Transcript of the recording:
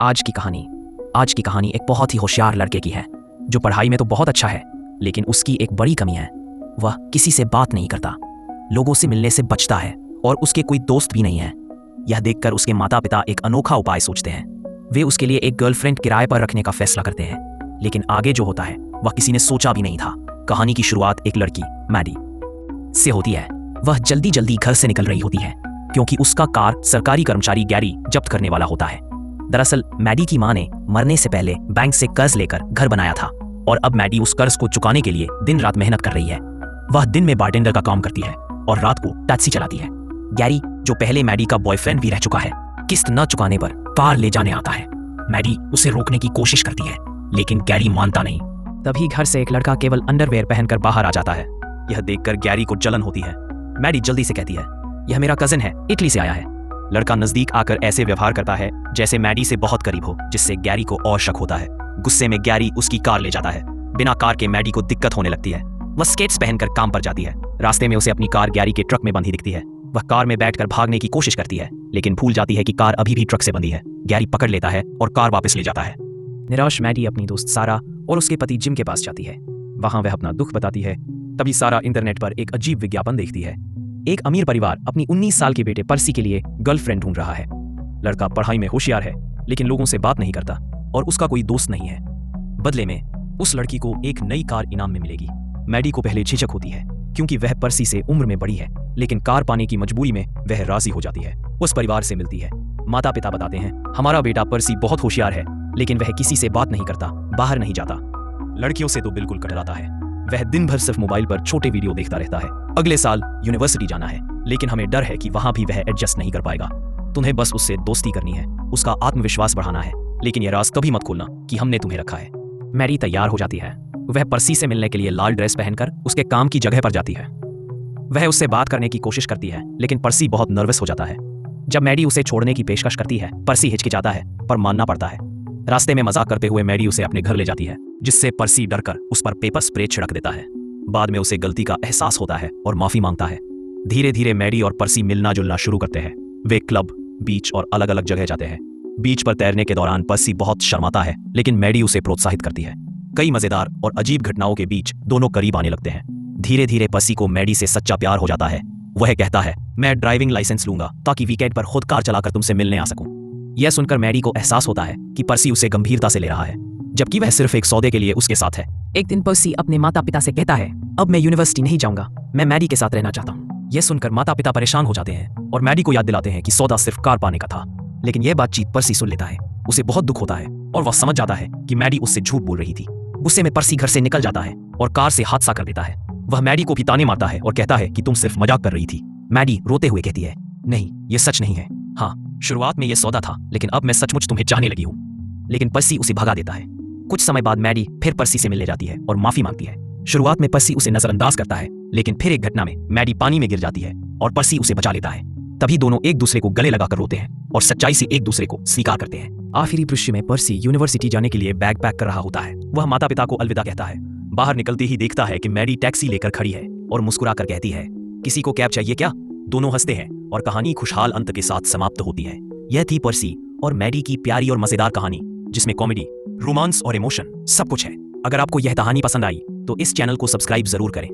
आज की कहानी एक बहुत ही होशियार लड़के की है जो पढ़ाई में तो बहुत अच्छा है, लेकिन उसकी एक बड़ी कमी है। वह किसी से बात नहीं करता, लोगों से मिलने से बचता है और उसके कोई दोस्त भी नहीं है। यह देखकर उसके माता पिता एक अनोखा उपाय सोचते हैं। वे उसके लिए एक गर्लफ्रेंड किराए पर रखने का फैसला करते हैं, लेकिन आगे जो होता है वह किसी ने सोचा भी नहीं था। कहानी की शुरुआत एक लड़की मैडी से होती है। वह जल्दी जल्दी घर से निकल रही होती है क्योंकि उसका कार सरकारी कर्मचारी गैरी जब्त करने वाला होता है। दरअसल मैडी की मां ने मरने से पहले बैंक से कर्ज लेकर घर बनाया था और अब मैडी उस कर्ज को चुकाने के लिए दिन रात मेहनत कर रही है। वह दिन में बारटेंडर का काम करती है और रात को टैक्सी चलाती है। गैरी, जो पहले मैडी का बॉयफ्रेंड भी रह चुका है, किस्त न चुकाने पर कार ले जाने आता है। मैडी उसे रोकने की कोशिश करती है, लेकिन गैरी मानता नहीं। तभी घर से एक लड़का केवल अंडरवेयर पहनकर बाहर आ जाता है। यह देखकर गैरी को जलन होती है। मैडी जल्दी से कहती है, यह मेरा कजिन है, इटली से आया है। लड़का नजदीक आकर ऐसे व्यवहार करता है जैसे मैडी से बहुत करीब हो, जिससे गैरी को और शक होता है। गुस्से में गैरी उसकी कार ले जाता है। बिना कार के मैडी को दिक्कत होने लगती है। वह स्केट्स पहनकर काम पर जाती है। रास्ते में उसे अपनी कार गैरी के ट्रक में बंधी दिखती है। वह कार में बैठकर भागने की कोशिश करती है, लेकिन भूल जाती है कि कार अभी भी ट्रक से बंधी है। गैरी पकड़ लेता है और कार वापस ले जाता है। निराश मैडी अपनी दोस्त सारा और उसके पति जिम के पास जाती है। वहां वह अपना दुख बताती है। तभी सारा इंटरनेट पर एक अजीब विज्ञापन देखती है। एक अमीर परिवार अपनी 19 साल के बेटे पर्सी के लिए गर्लफ्रेंड ढूंढ रहा है। लड़का पढ़ाई में होशियार है, लेकिन लोगों से बात नहीं करता और उसका कोई दोस्त नहीं है। बदले में उस लड़की को एक नई कार इनाम में मिलेगी। मैडी को पहले झिझक होती है क्योंकि वह पर्सी से उम्र में बड़ी है, लेकिन कार पाने की मजबूरी में वह राजी हो जाती है। उस परिवार से मिलती है। माता पिता बताते हैं, हमारा बेटा पर्सी बहुत होशियार है, लेकिन वह किसी से बात नहीं करता, बाहर नहीं जाता, लड़कियों से तो बिल्कुल कतराता है। वह दिन भर सिर्फ मोबाइल पर छोटे वीडियो देखता रहता है। अगले साल यूनिवर्सिटी जाना है, लेकिन हमें डर है कि वहां भी वह एडजस्ट नहीं कर पाएगा। तुम्हें बस उससे दोस्ती करनी है, उसका आत्मविश्वास बढ़ाना है, लेकिन यह राज कभी मत खोलना कि हमने तुम्हें रखा है। मैडी तैयार हो जाती है। वह पर्सी से मिलने के लिए लाल ड्रेस पहनकर उसके काम की जगह पर जाती है। वह उससे बात करने की कोशिश करती है, लेकिन पर्सी बहुत नर्वस हो जाता है। जब मैडी उसे छोड़ने की पेशकश करती है, पर्सी हिचकिचाता है, पर मानना पड़ता है। रास्ते में मजाक करते हुए मैडी उसे अपने घर ले जाती है, जिससे पर्सी डरकर उस पर पेपर स्प्रे छिड़क देता है। बाद में उसे गलती का एहसास होता है और माफी मांगता है। धीरे धीरे मैडी और पर्सी मिलना जुलना शुरू करते हैं। वे क्लब, बीच और अलग अलग जगह जाते हैं। बीच पर तैरने के दौरान पर्सी बहुत शर्माता है, लेकिन मैडी उसे प्रोत्साहित करती है। कई मजेदार और अजीब घटनाओं के बीच दोनों करीब आने लगते हैं। धीरे धीरे पर्सी को मैडी से सच्चा प्यार हो जाता है। वह कहता है, मैं ड्राइविंग लाइसेंस लूंगा ताकि वीकेंड पर खुद कार चलाकर तुमसे मिलने आ सकूं। यह सुनकर मैडी को एहसास होता है कि पर्सी उसे गंभीरता से ले रहा है, जबकि वह सिर्फ एक सौदे के लिए उसके साथ है। एक दिन पर्सी अपने माता पिता से कहता है, अब मैं यूनिवर्सिटी नहीं जाऊंगा, मैं मैडी के साथ रहना चाहता हूँ। यह सुनकर माता पिता परेशान हो जाते हैं और मैडी को याद दिलाते हैं कि सौदा सिर्फ कार पाने का था। लेकिन यह बातचीत पर्सी सुन लेता है। उसे बहुत दुख होता है और वह समझ जाता है कि मैडी उससे झूठ बोल रही थी। गुस्से में पर्सी घर से निकल जाता है और कार से हादसा कर देता है। वह मैडी को भी ताने मारता है और कहता है कि तुम सिर्फ मजाक कर रही थी। मैडी रोते हुए कहती है, नहीं, यह सच नहीं है। हाँ, शुरुआत में यह सौदा था, लेकिन अब मैं सचमुच तुम्हें चाहने लगी हूँ। लेकिन पर्सी उसे भगा देता है। कुछ समय बाद मैडी फिर पर्सी से मिलने जाती है और माफी मांगती है। शुरुआत में पर्सी उसे नजरअंदाज करता है, लेकिन फिर एक घटना में मैडी पानी में गिर जाती है और पर्सी उसे बचा लेता है। तभी दोनों एक दूसरे को गले लगाकर रोते हैं और सच्चाई से एक दूसरे को स्वीकार करते हैं। आखिरी दृश्य में पर्सी यूनिवर्सिटी जाने के लिए बैग पैक कर रहा होता है। वह माता पिता को अलविदा कहता है। बाहर निकलते ही देखता है कि मैडी टैक्सी लेकर खड़ी है और मुस्कुरा कर कहती है, किसी को कैब चाहिए क्या? दोनों हंसते हैं और कहानी खुशहाल अंत के साथ समाप्त होती है। यह थी पर्सी और मैडी की प्यारी और मजेदार कहानी, जिसमें कॉमेडी, रोमांस और इमोशन सब कुछ है। अगर आपको यह कहानी पसंद आई तो इस चैनल को सब्सक्राइब जरूर करें।